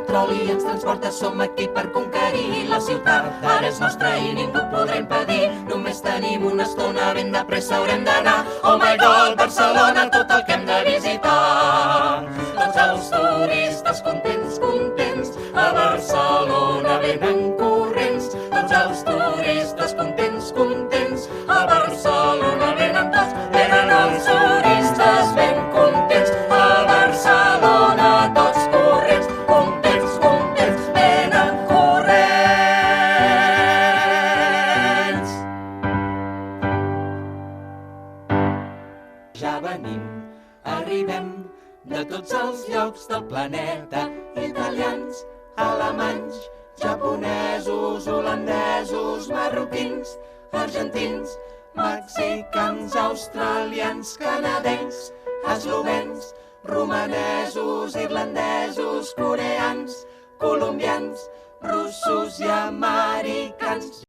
petroli ens transporta, som aquí per conquerir la ciutat. Ara és nostra i ningú podrà impedir, només tenim una estona, ben de pressa haurem d'anar. Oh my God, Barcelona, tot el que hem de visitar. Tots els turistes contents, contents, a Barcelona venen corrents. Tots els turistes contents, contents, a Barcelona venen tots. Venen els turistes ben contents, a Barcelona tots corrents. Contents, contents, venen corrents. Ja venim, arribem de tots els llocs del planeta, italians, alemanys, japonesos, holandesos, marroquins, argentins, mexicans, australians, canadencs, eslovens, romanesos, irlandesos, coreans, colombians, russos i americans.